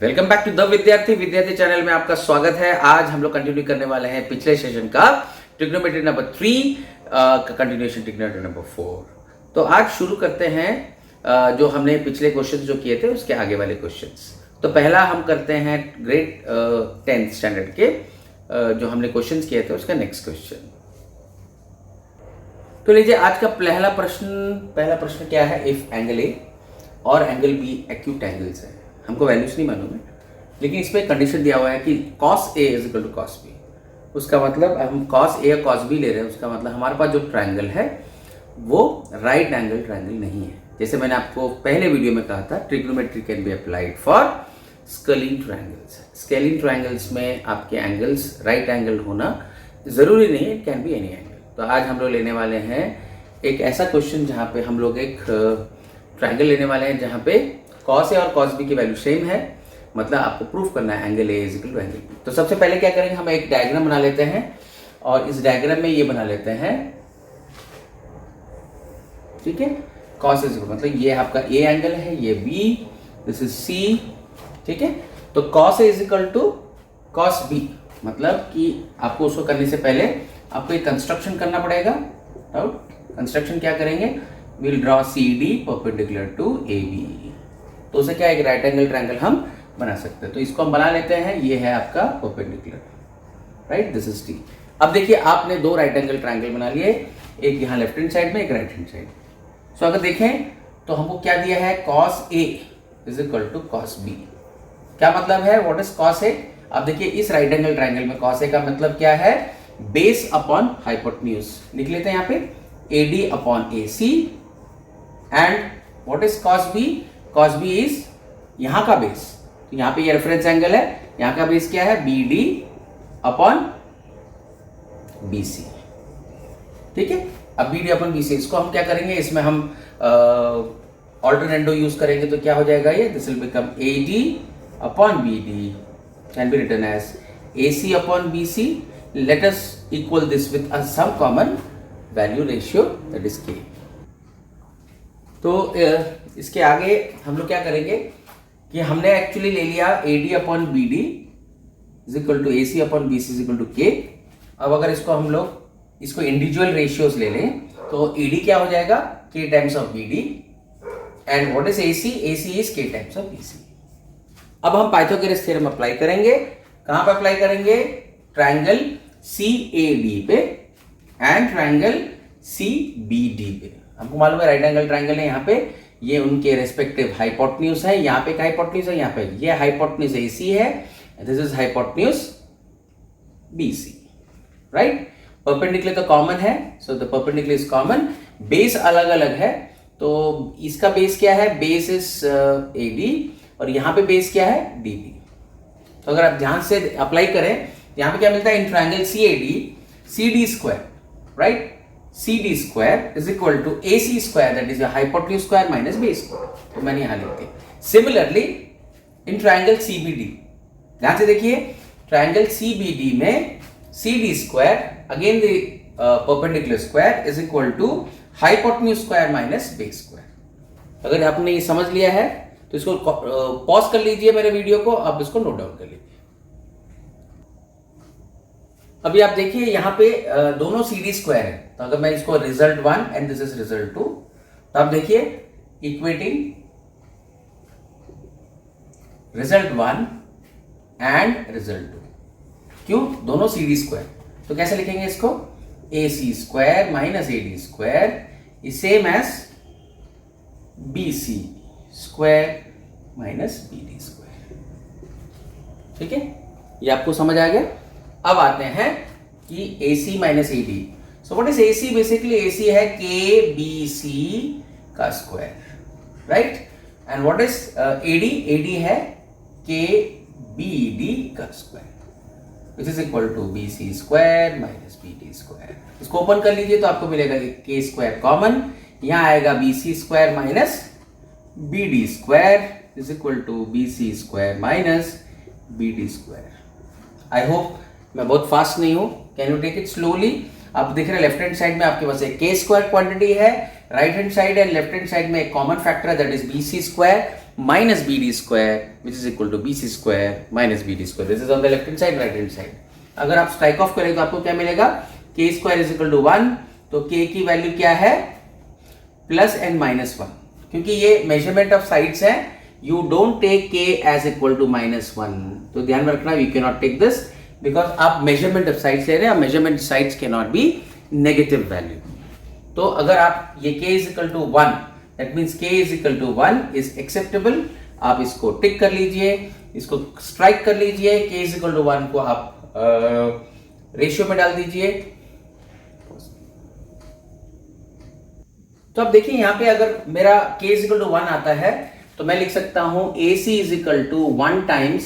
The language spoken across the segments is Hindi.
वेलकम बैक टू द विद्यार्थी चैनल में आपका स्वागत है। आज हम लोग कंटिन्यू करने वाले हैं पिछले सेशन का ट्रिग्नोमेट्री नंबर 3 का कंटिन्यूएशन ट्रिग्नोमेट्री नंबर 4। तो आज शुरू करते हैं जो हमने पिछले क्वेश्चंस जो किए थे उसके आगे वाले क्वेश्चंस। तो पहला हम करते हैं ग्रेड 10th स्टैंडर्ड के जो हमने क्वेश्चंस किए थे उसका नेक्स्ट क्वेश्चन। तो लीजिए आज का पहला प्रश्न क्या है। इफ एंगल ए और एंगल बी एक्यूट एंगल्स है, हमको वैल्यूज नहीं मालूम है, लेकिन इसमें कंडीशन दिया हुआ है कि cos A is equal to cos B। उसका मतलब हम cos A और cos B ले रहे हैं, उसका मतलब हमारे पास जो ट्रायंगल है वो राइट एंगल ट्रायंगल नहीं है। जैसे मैंने आपको पहले वीडियो में कहा था, trigonometry can be applied for scaling triangles. Scaling triangles में आपके एंगल्स राइट एंगल होना जरूरी नहीं है, it can be any angle. तो आज हम लोग लेने वाले हैं एक ऐसा क्वेश्चन जहाँ पे हम लोग एक ट्रायंगल लेने वाले हैं जहाँ पे cos A और cos B की वैल्यू सेम है, मतलब आपको प्रूफ करना है angle A is equal to angle B। तो सबसे पहले क्या करेंगे, हम एक डायग्राम बना लेते हैं और इस डायग्राम में ये बना लेते हैं, ठीक है। cos इज इक्वल मतलब ये आपका A एंगल है, ये B, दिस इज C, ठीक है। तो cos A is equal to cos B, मतलब कि आपको उसको करने से पहले आपको एक कंस्ट्रक्शन करना पड़ेगा। कंस्ट्रक्शन क्या करेंगे, will draw CD perpendicular to AB। तो उसे क्या एक राइट एंगल ट्रायंगल हम बना सकते हैं। तो इसको हम बना लेते हैं, ये है आपका perpendicular, right, this is T। अब देखिए आपने दो राइट एंगल ट्रायंगल बना लिए, एक यहाँ लेफ्ट हैंड साइड में, एक राइट हैंड साइड। सो अगर देखें तो हमको क्या दिया है, cos A is equal to cos B। क्या मतलब है, व्हाट इज cos A? अब देखिए इस राइट एंगल ट्रायंगल में cos A का मतलब क्या है, बेस अपॉन हाइपोटेन्यूज। लिख लेते हैं यहाँ पे AD upon AC। And what is cos B? cos B is यहां का बेस, तो यहां पे ये रेफरेंस एंगल है, यहां का बेस क्या है, BD अपॉन BC, ठीक है। अब BD अपॉन BC इसको हम क्या करेंगे, इसमें हम ऑल्टरनेटो यूज करेंगे तो क्या हो जाएगा, ये this will become AD upon BD can be written as AC upon BC। Let us equal this with some common value ratio that is K। तो इसके आगे हम लोग क्या करेंगे कि हमने एक्चुअली ले लिया AD upon BD is equal to AC upon BC is equal to K। अब अगर इसको हम लोग इसको इंडिविजुअल रेशियोज ले लें तो AD क्या हो जाएगा, K times of BD, and what is AC? AC is K times of BC। अब हम पाइथागोरस थ्योरम अप्लाई करेंगे। कहां पे अप्लाई करेंगे, ट्रायंगल CAD पे एंड ट्रायंगल CBD पे। हमको मालूम है राइट एंगल ट्रायंगल है, यहाँ पे ये उनके रेस्पेक्टिव हाइपोटेन्यूज है, यहाँ पे एक हाइपोटेन्यूज है, यहाँ पे ये हाइपोटेन्यूज AC है, this is hypotenuse BC, right. Perpendicular तो कॉमन है, so the perpendicular is common. Base अलग अलग है, तो इसका बेस क्या है, बेस इज AD और यहाँ पे बेस क्या है, DB। तो अगर आप ध्यान से अप्लाई करें, यहाँ पे क्या मिलता है, in triangle CAD CD square, right, CD square is equal to AC square, that is hypotenuse square minus base square. तो मैंने यहां लिख दिया। सिमिलरली इन ट्रायंगल CBD, ध्यान से देखिए, ट्रायंगल CBD में CD square again the perpendicular square is equal to hypotenuse square minus base square. अगर आपने ये समझ लिया है तो इसको पॉज कर लीजिए मेरे वीडियो को, अब इसको नोट डाउन कर लीजिए। अभी आप देखिए यहाँ पे दोनों CD स्क्वायर है, तो अगर मैं इसको result 1 and this is result 2, तो आप देखिए इक्वेटिंग रिजल्ट 1 एंड रिजल्ट 2, क्यों, दोनों CD स्क्वायर। तो कैसे लिखेंगे इसको, AC square minus AD square is same as BC square minus BD square, ठीक है। ये आपको समझ आ गया। अब आते हैं कि AC minus AD। So what is AC? Basically AC है KBC का square, right, and what is AD? AD है KBD का square which is equal to BC square minus BD square. इसको ओपन कर लीजिए तो आपको मिलेगा कि K स्क्वायर कॉमन, यहां आएगा BC square minus BD square is equal to BC square minus BD square. I hope मैं बहुत फास्ट नहीं हूं, can you take it slowly. आप देख रहे हैं लेफ्ट हैंड साइड में आपके पास एक K स्क्वायर क्वांटिटी है, right hand side and left hand side में एक कॉमन फैक्टर है that is BC square. minus BD square which is equal to BC square minus BD square. This is on the left hand side, right hand side. अगर आप स्ट्राइक ऑफ करें तो आपको क्या मिलेगा, k square is equal to 1, तो k की वैल्यू क्या है प्लस n माइनस 1. क्योंकि ये मेजरमेंट ऑफ साइड्स है, you don't take k as equal to minus 1. तो ध्यान में रखना, we can not take this because आप मेजरमेंट ऑफ साइड्स ले रहे हैं. Measurement sides can not be negative value. तो अगर आप ये k is equal to 1, that means k is equal to 1 is acceptable. आप इसको टिक कर लीजिए, इसको स्ट्राइक कर लीजिए. k इज इक्वल टू 1 को आप रेशियो में डाल दीजिए. तो अब देखिए यहां पे अगर मेरा k इज इक्वल टू 1 आता है तो मैं लिख सकता हूं AC is equal to 1 times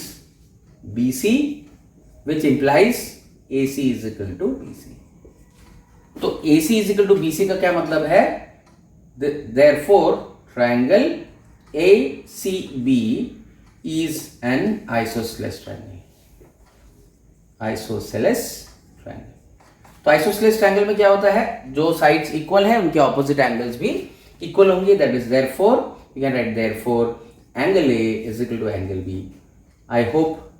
BC which implies AC is equal to BC. तो AC is equal to BC का क्या मतलब है, therefore triangle ACB is an isosceles triangle. Isosceles triangle. तो आइसोसेलेस ट्रायंगल में क्या होता है, जो साइड्स इक्वल हैं उनके ऑपोजिट एंगल्स भी इक्वल होंगे. That is therefore we can write therefore angle A is equal to angle B. I hope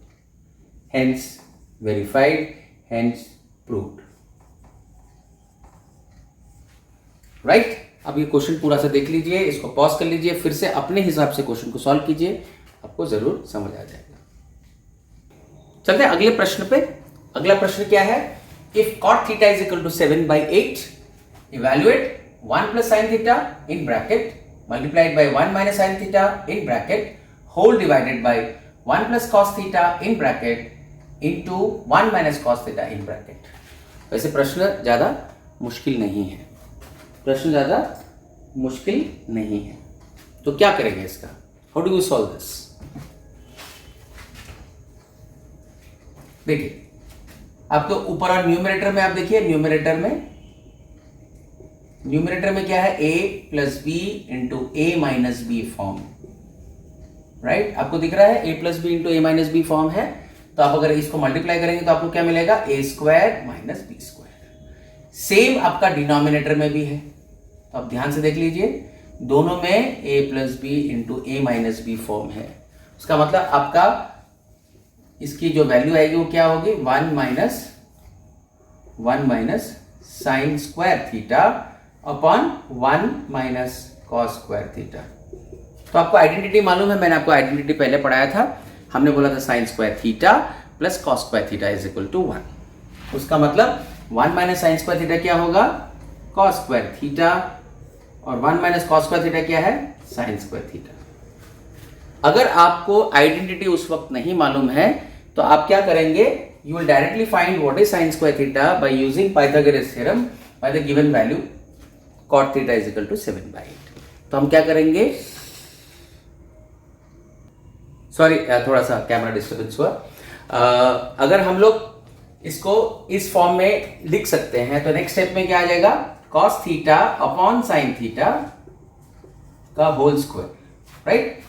hence verified, hence proved. Right. अब ये क्वेश्चन पूरा सा देख लीजिए, इसको पॉज कर लीजिए, फिर से अपने हिसाब से क्वेश्चन को सॉल्व कीजिए, आपको जरूर समझ आ जाएगा. चलते हैं अगले प्रश्न पे. अगला प्रश्न क्या है, if cot theta is equal to 7/8, evaluate 1 plus sin theta in bracket multiplied by 1 minus sin theta in bracket whole divided by 1 plus cos theta in bracket into 1 minus cos theta in bracket. वैसे प्रश्न ज्यादा मुश्किल नहीं है, प्रश्न ज्यादा मुश्किल नहीं है. तो क्या करेंगे इसका, how do you solve this. देखिए आपको ऊपर और न्यूमरेटर में आप देखिए, न्यूमरेटर में क्या है, a plus B into A minus B form. Right, आपको दिख रहा है a plus B into A minus B form है. तो आप अगर इसको मल्टीप्लाई करेंगे तो आपको क्या मिलेगा, a square minus B square. Same आपका डिनोमिनेटर में भी है, तो आप ध्यान से देख लीजिए, दोनों में a plus B into A minus B form है. उसका मतलब आपका इसकी जो वैल्यू आएगी वो क्या होगी, 1 minus sign square theta upon 1 minus cos square theta. तो आपको आइडेंटिटी मालूम है, मैंने आपको आइडेंटिटी पहले पढ़ाया था. हमने बोला था sine square theta plus cos square theta is equal to 1. उसका मतलब 1 माइनस साइन स्क्वायर थीटा क्या होगा, कॉस स्क्वायर थीटा, और 1 माइनस कॉस स्क्वायर थीटा क्या है, साइन स्क्वायर थीटा. अगर आपको आइडेंटिटी उस वक्त नहीं मालूम है तो आप क्या करेंगे, you will directly find what is sin square theta by using Pythagoras theorem by the given value cot theta is equal to 7/8. तो हम क्या करेंगे, सॉरी थोड़ा सा कैमरा डिस्टर्बेंस हुआ. अगर हम लोग इसको इस फॉर्म में लिख सकते हैं तो नेक्स्ट स्टेप में क्या आ जाएगा, cos theta upon sin theta का whole square. Right,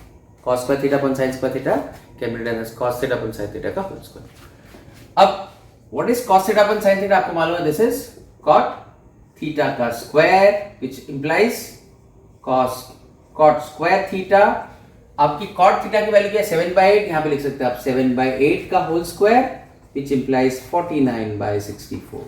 cos square theta upon sin square theta can be written as cos theta upon sin theta का होल स्क्वायर. अब what is cos theta upon sin theta, आपको मालूम है, दिस इज cot थीटा का square which implies cot square theta. आपकी cot थीटा की वैल्यू क्या है, 7/8. यहां पे लिख सकते हैं आप 7/8 का होल स्क्वायर व्हिच इंप्लाइज 49/64.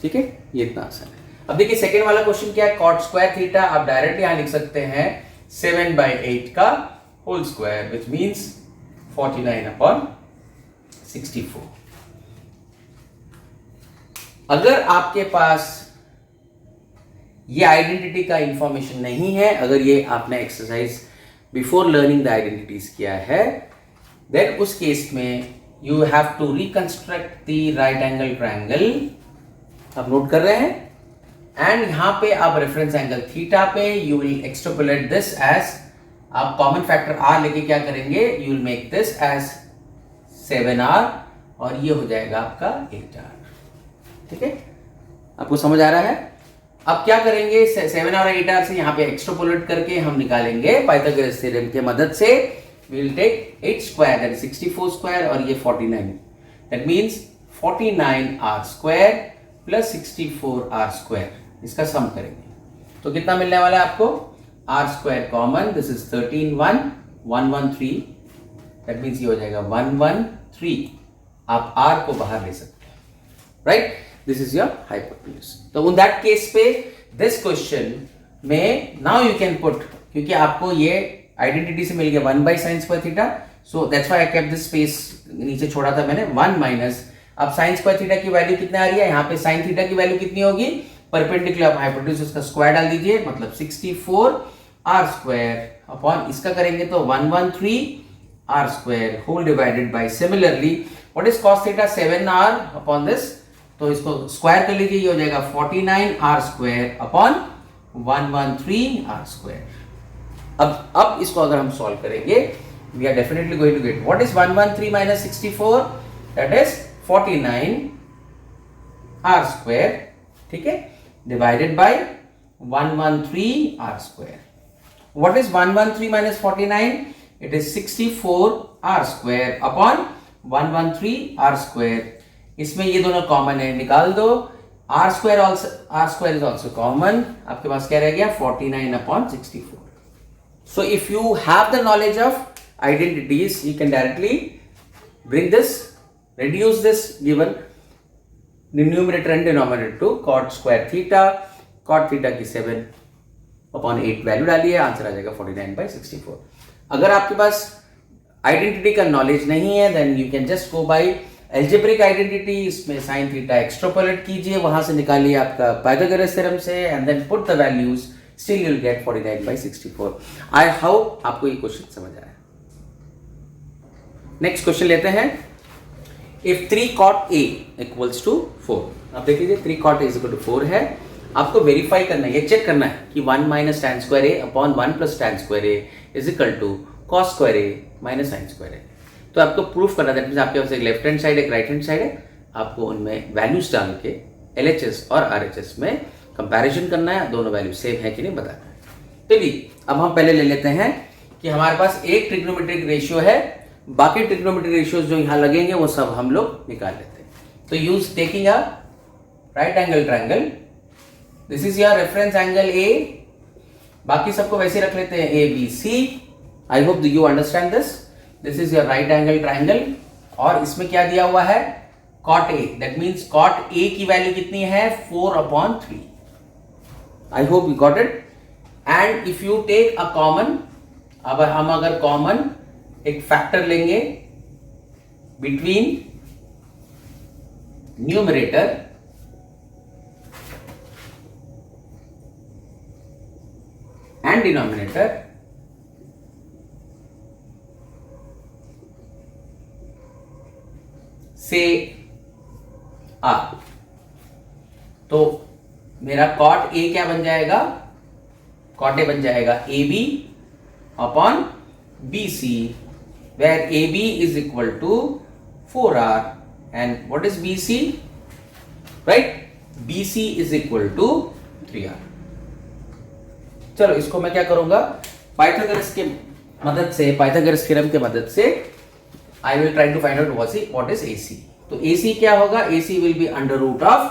ठीक है, ये इतना आसान है. अब देखिए सेकंड वाला क्वेश्चन क्या है, cot स्क्वायर थीटा. आप डायरेक्ट यहां लिख सकते हैं 7/8 का होल स्क्वायर व्हिच मींस 49/64. अगर आपके पास ये आइडेंटिटी का इंफॉर्मेशन नहीं है, अगर ये आपने exercise before learning the identities किया है, देन उस केस में you have to reconstruct the right angle triangle. आप नोट कर रहे हैं, एंड यहां पे आप रेफरेंस एंगल थीटा पे you will extrapolate this as, आप कॉमन फैक्टर r लेके क्या करेंगे, you will make this as 7r और ये हो जाएगा आपका 8r. ठीक है, आपको समझ आ रहा है. अब क्या करेंगे, 7r और 8r से यहाँ पे एक्सट्रापोलेट करके हम निकालेंगे पाइथागोरस थ्योरम की मदद से. We will take 8 square that is 64 square और ये 49, that means 49r square plus 64r square, इसका सम करेंगे तो कितना मिलने वाला है आपको, r square common, this is 13 1 113, that means ये हो जाएगा 113, आप r को बाहर ले सकते हैं, right, this is your hypotenuse. तो इन दैट केस पे दिस क्वेश्चन में नाउ यू कैन पुट, क्योंकि आपको ये आइडेंटिटी से मिल गया 1 by sine square theta, so that's why I kept this space, नीचे छोड़ा था मैंने 1 माइनस, अब साइन स्क्वायर थीटा की वैल्यू कितने आ रही है, यहाँ पे साइन थीटा की वैल्यू कितनी होगी, परपेंडिकुलर हाइपोटेन्यूज उसका स्क्वायर डाल दीजिए, मतलब 64 r स्क्वायर अपॉन इसका करेंगे तो 113 r square whole divided by, similarly what is cos theta 7r upon this, तो इसको स्क्वायर कर लीजिए, ये हो जाएगा 49 r square upon 113 r square. अब इसको अगर हम सॉल्व करेंगे, we are definitely going to get what is 113 minus 64, that is 49 r square, ठीक है, divided by 113 r square. What is 113 minus 49, it is 64 r square upon 113 r square, इसमें ये दोनों कॉमन है, निकाल दो, r square is also common, आपके पास क्या रह गया 49 upon 64। So if you have the knowledge of identities, you can directly bring this, reduce this given numerator and denominator to cot square theta, cot theta की 7 upon 8 वैल्यू डालिए, आंसर आ जाएगा 49 by 64। अगर आपके पास आइडेंटिटी का नॉलेज नहीं है, then you can just go by algebraic identity, इसमें sin theta एक्सट्रापोलेट कीजिए, वहां से निकालिए आपका पाइथागोरस थ्योरम से, and then put the values, still you'll get 49 by 64। I hope आपको ये क्वेश्चन समझ आया। नेक्स्ट क्वेश्चन लेते हैं, if 3 cot a equals to 4, आप देख लीजिए 3 cot a is equal to 4 है, आपको वेरीफाई करना है, ये चेक करना है कि 1 minus tan square a upon 1 plus tan square a is equal to cos square a minus sin square a। तो आपको प्रूफ करना है, दैट मींस आपके पास एक लेफ्ट हैंड साइड एक राइट हैंड साइड है, आपको उनमें वैल्यूज डाल के LHS और RHS में कंपैरिजन करना है, दोनों वैल्यू सेम है कि नहीं बताना है। चलिए अब हम पहले ले लेते हैं कि हमारे पास एक ट्रिग्नोमेट्रिक रेशियो है, बाकी ट्रिग्नोमेट्रिक रेशियोज जो यहां लगेंगे वो सब हम लोग निकाल लेते हैं। तो use taking a right angle triangle, this is your reference angle A, बाकी सबको वैसे रख लेते हैं ABC। I hope you understand this, this is your right angle triangle, और इसमें क्या दिया हुआ है cot A, that means cot A की वैल्यू कितनी है 4/3। I hope you got it, and if you take a common, अब हम अगर कॉमन एक फैक्टर लेंगे बिटवीन न्यूमरेटर एंड डिनोमिनेटर, से r, तो मेरा cot A क्या बन जाएगा, cot A बन जाएगा AB upon BC, where AB is equal to 4R and what is BC, right, BC is equal to 3R। चलो इसको मैं क्या करूंगा, पाइथागोरस के मदद से, पाइथागोरस थ्योरम के मदद से I will try to find out what is AC। तो AC क्या होगा, AC will be under root of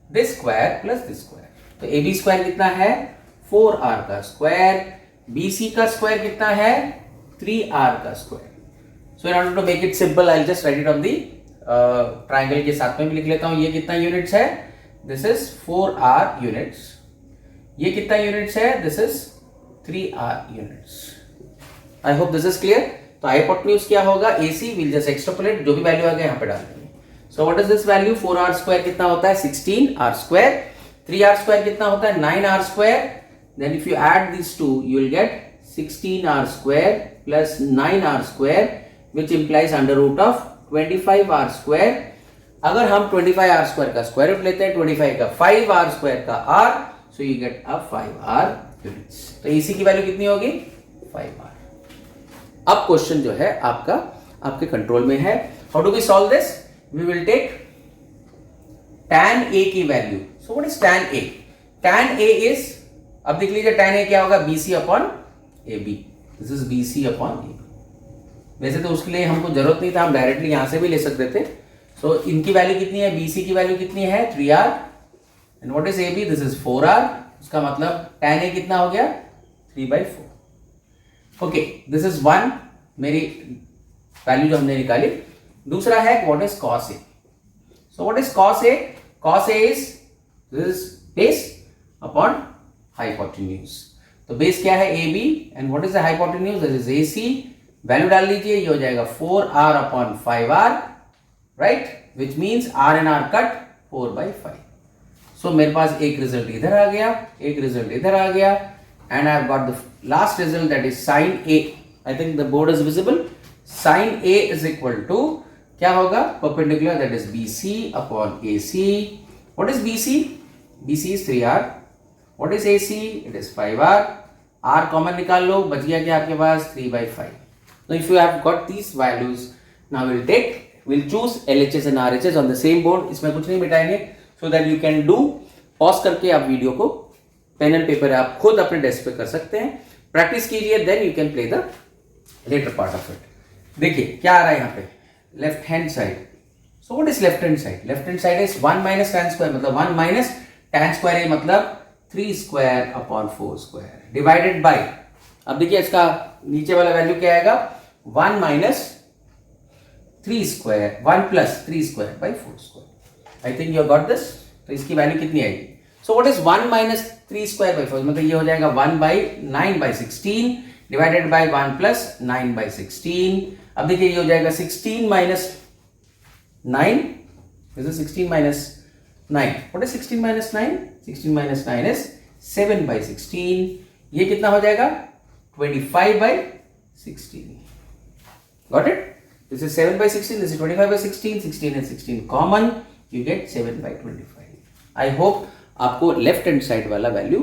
this square plus this square। तो AB स्क्वायर कितना है 4R का स्क्वायर, BC का स्क्वायर कितना है 3R का square. So in order to make it simple I will just write it on the triangle के साथ में भी लिख लेता हूं, ये कितना यूनिट्स है, दिस इज 4R यूनिट्स, ये कितना यूनिट्स है, this is 3R units. I hope this is clear. तो हाइपोटेन्यूज क्या होगा, AC विल जस्ट एक्सट्रापोलेट, जो भी वैल्यू आ गया यहाँ पे डाल देंगे। सो what is this value, 4R square कितना होता है 16R स्क्वायर, 3R स्क्वायर कितना होता है 9R square, then if you add this to you will get 16R square plus 9R square which implies under root of 25R square. अगर हम 25R स्क्वायर का स्क्वायर रूट लेते हैं, 25 का 5R स्क्वायर का R, so you get a 5R units. तो AC की वैल्यू कितनी होगी 5R। अब क्वेश्चन जो है आपका आपके कंट्रोल में है, how do we solve this, we will take tan A की value. So what is tan A, tan A is, अब देख लीजिए tan A क्या होगा BC upon AB, this is BC upon AB। वैसे तो उसके लिए हमको जरूरत नहीं था, हम डायरेक्टली यहां से भी ले सकते थे। सो इनकी वैल्यू कितनी है, BC की वैल्यू कितनी है 3R and what is AB, this is 4R। उसका मतलब tan A कितना हो गया 3/4. ओके, दिस इज वन मेरी वैल्यू जो हमने निकाली. दूसरा है what is cos A. So what is cos A? cos A is this base upon hypotenuse. तो बेस क्या है AB and what is the hypotenuse? This is AC. Value डाल लीजिए, ये हो जाएगा 4r upon 5r, right, which means r and r cut 4/5. सो मेरे पास एक रिजल्ट इधर आ गया, एक रिजल्ट इधर आ गया, and I have got the last result that is sin A. I think the board is visible. sin A is equal to क्या होगा? Perpendicular that is BC upon AC. What is BC? BC is 3r. What is AC? It is 5r. r common निकाल लो, बच गया क्या आपके पास? 3/5. So if you have got these values, now we'll choose LHS and RHS on the same board. इसमें कुछ नहीं मिटाएंगे, so that you can do. Pause करके आप वीडियो को पेन एंड पेपर आप खुद अपने डेस्क पे कर सकते हैं, प्रैक्टिस कीजिए, then you can play the latter part of it. देखिए क्या आ रहा है यहाँ पे, left hand side. So what is left hand side? Left hand side is 1 minus tan square, मतलब 1 माइनस tan स्क्वायर A मतलब 3 square upon 4 square divided by. अब देखिए इसका नीचे वाला वैल्यू क्या आएगा? 1 minus 3 square, 1 plus 3 square by 4 square. I think you got this. तो इसकी वैल्यू कितनी आएगी? सो what is 1 minus 3 square by 4? मतलब ये हो जाएगा 1/9/16 डिवाइडेड बाई 1 प्लस 9/16. अब देखिए ये हो जाएगा 16 minus 9. This is 16 minus 9. What is 16 minus 9? 16 minus 9 is 7/16. ये कितना हो जाएगा? 25/16. Got it? This is 7/16, this is 25/16, 16 and 16 common, you get 7/25. I hope आपको लेफ्ट हैंड साइड वाला वैल्यू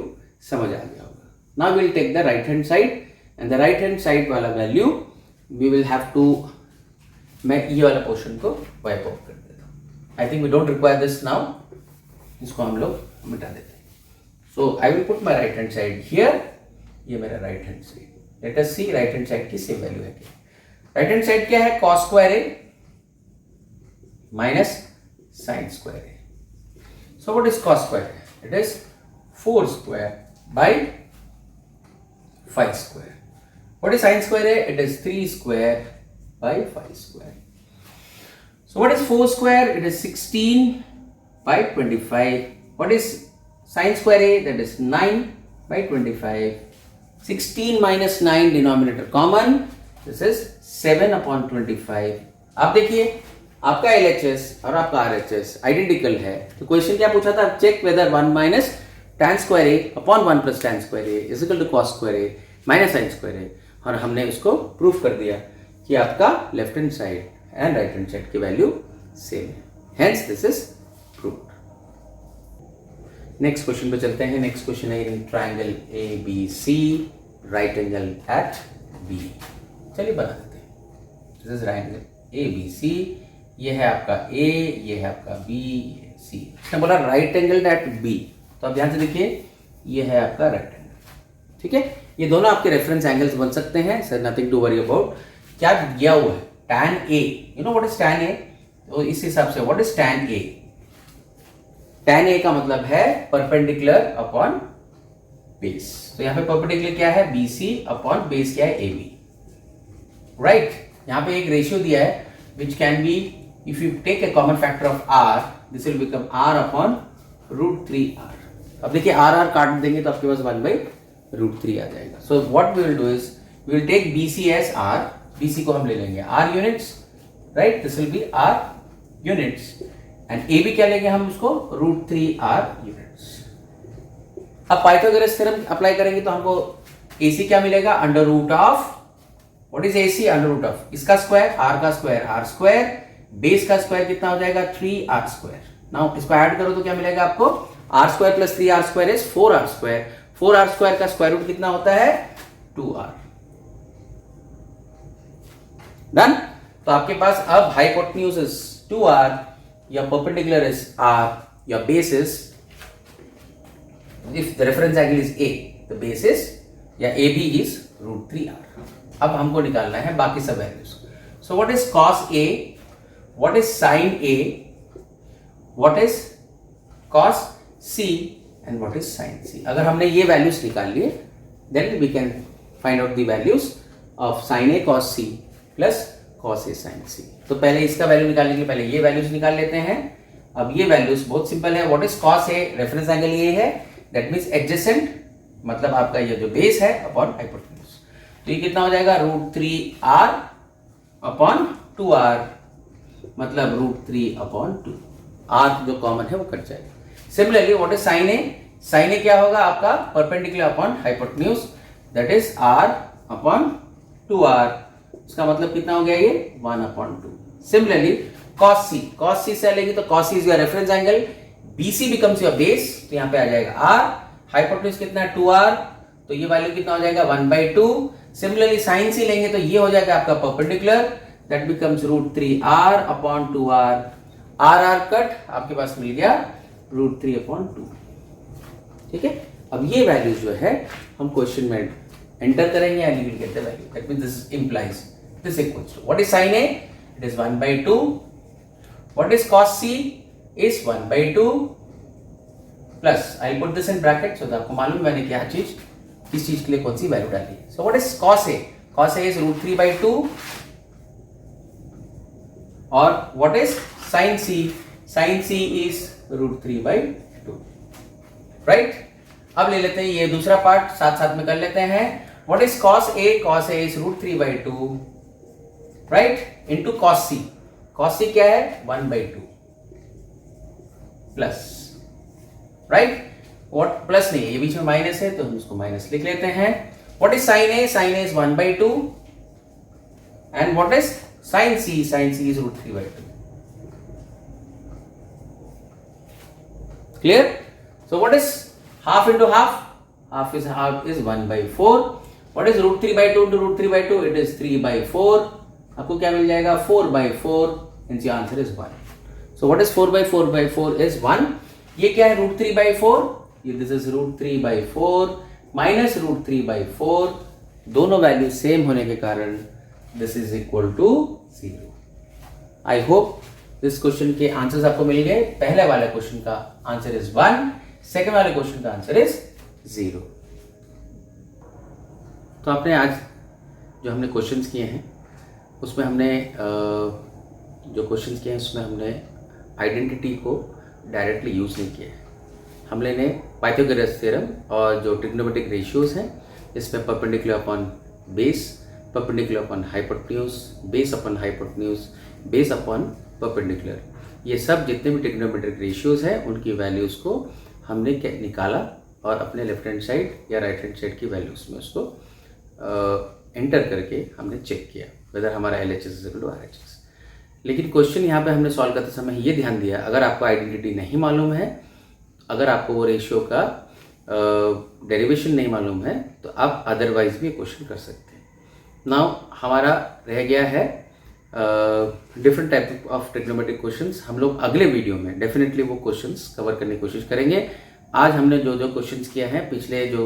समझ आ गया होगा. Now we will take the right hand side, and the right hand side वाला value we will have to, मैं ये वाला पोर्शन को वाइप आउट कर देता हूँ. I think we don't require this now. इसको हम लोग मिटा देते हैं. So I will put my right hand side here. ये मेरा right hand side. Let us see right hand side की सेम वैल्यू है क्या. राइट हैंड साइड क्या है? cos square A minus sin square A. So what is cos square A? It is 4 square by 5 square. What is sin square A? It is 3 square by 5 square. So what is 4 square? It is 16/25. What is sin square A? That is 9/25. 16 minus 9 denominator common. This is 7/25. आप देखिए आपका LHS और आपका RHS आइडेंटिकल है. तो क्वेश्चन क्या पूछा था? Check whether 1 minus tan square A upon 1 plus tan square A is equal to cos square A minus sin square A. और हमने उसको प्रूव कर दिया कि आपका left hand side and right hand side की वैल्यू सेम है. Hence this is proved. Next question पे चलते हैं. नेक्स्ट क्वेश्चन है in triangle ABC right angle at B. चलिए बना देते हैं. This is triangle ABC. ये है आपका A, ये है आपका B, ये है C. इसने बोला राइट एंगल एट B. तो आप ध्यान से देखिए, ये है आपका राइट एंगल. ठीक है, ये दोनों आपके रेफरेंस एंगल्स बन सकते हैं. Sir nothing to worry about. क्या दिया हुआ है? tan A. You know what is tan A? तो इस हिसाब से what is tan A? tan A का मतलब है परपेंडिकुलर अपॉन बेस. तो यहाँ पे परपेंडिकुलर क्या है? BC अपॉन बेस क्या है? AB. राइट. यहाँ पे एक रेशियो दिया है which can be, if you take a common factor of R, this will become R upon √3R. अब देखिए R काट देंगे तो आपके पास 1/√3 आ जाएगा. So what we will do is we will take BC as R. BC को हम ले लेंगे R units, right. This will be R units and AB क्या लेंगे हम उसको? √3R units. अब पाइथागोरस थ्योरम अप्लाई करेंगे तो हमको AC क्या मिलेगा? Under root of, what is AC? Under root of इसका स्क्वायर, R का स्क्वायर R स्क्वायर, बेस का स्क्वायर कितना हो जाएगा? 3R square. नाउ इसको ऐड करो तो क्या मिलेगा आपको? R square plus 3R square is 4R square. 4R square का स्क्वायर रूट कितना होता है? 2R. डन. तो आपके पास अब hypotenuse is 2R, your perpendicular is R, your base is, if the reference angle is A, the base is या AB is √3R. अब हमको निकालना है बाकी सब values. So what is cos A, what is sin A, what is cos C and what is sin C. अगर हमने ये वैल्यूज निकाल लिए then we can find out the values of sin A cos C plus cos A sin C. तो पहले इसका वैल्यू निकालने के लिए पहले ये वैल्यूज निकाल लेते हैं. अब ये वैल्यूज बहुत सिंपल है. What is cos A? Reference angle ये है, दैट मींस एडजेसेंट, मतलब आपका ये जो बेस है अपॉन हाइपोटेन्यूज. तो ये कितना हो जाएगा? √3r अपॉन 2r, मतलब √3 अपॉन 2. r जो कॉमन है वो कट जाएगा. Similarly what is sin A? sin A क्या होगा आपका? Perpendicular upon hypotenuse, that is r upon 2r. इसका मतलब कितना हो गया ये? 1 upon 2. Similarly cos C, cos C से लेंगे तो cos C is your reference angle, BC becomes your base, तो यहाँ पे आ जाएगा r. हाइपोटेन्यूज कितना है? 2r, तो ये वैल्यू कितना हो जाएगा? 1/2. सिमिलरली sin C लेंगे तो ये हो जाएगा आपका perpendicular, that becomes √3r upon 2r. r cut, आपके पास मिल गया √3 अपॉन 2. ठीक है. अब ये वैल्यू जो है हम क्वेश्चन में एंटर करेंगे and you will get the value. That means this implies this equals to what is sin A? It is 1/2. What is cos C? Is 1/2 plus, I put this in bracket so that आपको मालूम है मैंने क्या चीज, किस चीज के लिए कौन सी वैल्यू डाली है. सो what is cos A? cos A is √3/2. और what is sin C? sin C is √3/2. Right. अब ले लेते हैं ये दूसरा पार्ट, साथ साथ में कर लेते हैं. What is cos A? cos A is √3/2 right into cos C. cos C क्या है? 1/2 प्लस, राइट. व्हाट प्लस नहीं है, ये बीच में माइनस है तो हम इसको माइनस लिख लेते हैं. What is sin A? sin A is 1/2 and what is sin C? sin C is √3/2. Clear. So what is half into half? Half is 1/4. What is √3/2 into √3/2? It is 3/4. आपको क्या मिल जाएगा? 4/4. Hence your answer is 1. So what is 4/4/4 is 1. ये क्या है? √3/4. ये this is √3/4 minus √3/4. दोनों वैल्यू सेम होने के कारण this is equal to 0. I hope this question के आंसर्स आपको मिल गए. पहले वाले क्वेश्चन का आंसर इज 1, सेकेंड वाले क्वेश्चन का आंसर इज 0. तो आपने आज जो हमने क्वेश्चंस किए हैं उसमें हमने जो क्वेश्चंस किए हैं उसमें हमने आइडेंटिटी को डायरेक्टली यूज़ नहीं किया है. हमने पाइथागोरस थ्योरम और जो ट्रिग्नोमेट्रिक रेशियोज हैं इसमें perpendicular upon base, perpendicular upon hypotenuse, base upon hypotenuse, base upon perpendicular, ये सब जितने भी ट्रिग्नोमेट्रिक रेशियोज हैं उनकी वैल्यूज़ को हमने निकाला और अपने लेफ्ट हैंड साइड या राइट हैंड साइड की वैल्यूज़ में उसको एंटर करके हमने चेक किया वेदर हमारा LHS is equal to RHS. लेकिन क्वेश्चन यहाँ पे हमने सॉल्व करते समय ये ध्यान दिया, अगर आपको आइडेंटिटी नहीं मालूम है, अगर आपको वो रेशियो का डेरिवेशन नहीं मालूम है तो आप अदरवाइज भी क्वेश्चन कर सकते हैं. नाउ हमारा रह गया है different type of trigonometric questions. हम लोग अगले वीडियो में डेफिनेटली वो क्वेश्चंस कवर करने की कोशिश करेंगे. आज हमने जो जो क्वेश्चंस किया है पिछले जो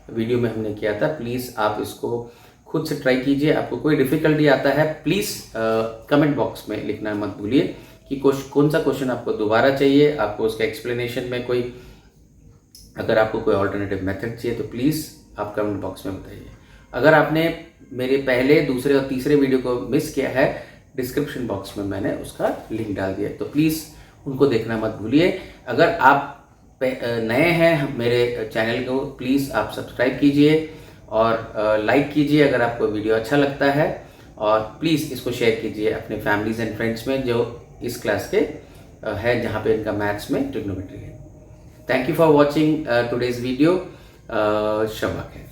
वीडियो में हमने किया था, प्लीज़ आप इसको खुद से ट्राई कीजिए. आपको कोई डिफिकल्टी आता है प्लीज़ कमेंट बॉक्स में लिखना मत भूलिए कि कौन सा क्वेश्चन आपको दोबारा चाहिए, आपको उसका एक्सप्लेनेशन में कोई, अगर आपको कोई ऑल्टरनेटिव मेथड चाहिए तो प्लीज़ आप कमेंट बॉक्स में बताइए. अगर आपने मेरे पहले, दूसरे और तीसरे वीडियो को मिस किया है, डिस्क्रिप्शन बॉक्स में मैंने उसका लिंक डाल दिया, तो प्लीज़ उनको देखना मत भूलिए. अगर आप नए हैं मेरे चैनल को, प्लीज़ आप सब्सक्राइब कीजिए और लाइक कीजिए अगर आपको वीडियो अच्छा लगता है, और प्लीज़ इसको शेयर कीजिए अपने फैमिलीज एंड फ्रेंड्स में जो इस क्लास के है जहाँ पे इनका मैथ्स में ट्रिग्नोमेट्री है. Thank you for watching today's video. शब्बा खैर.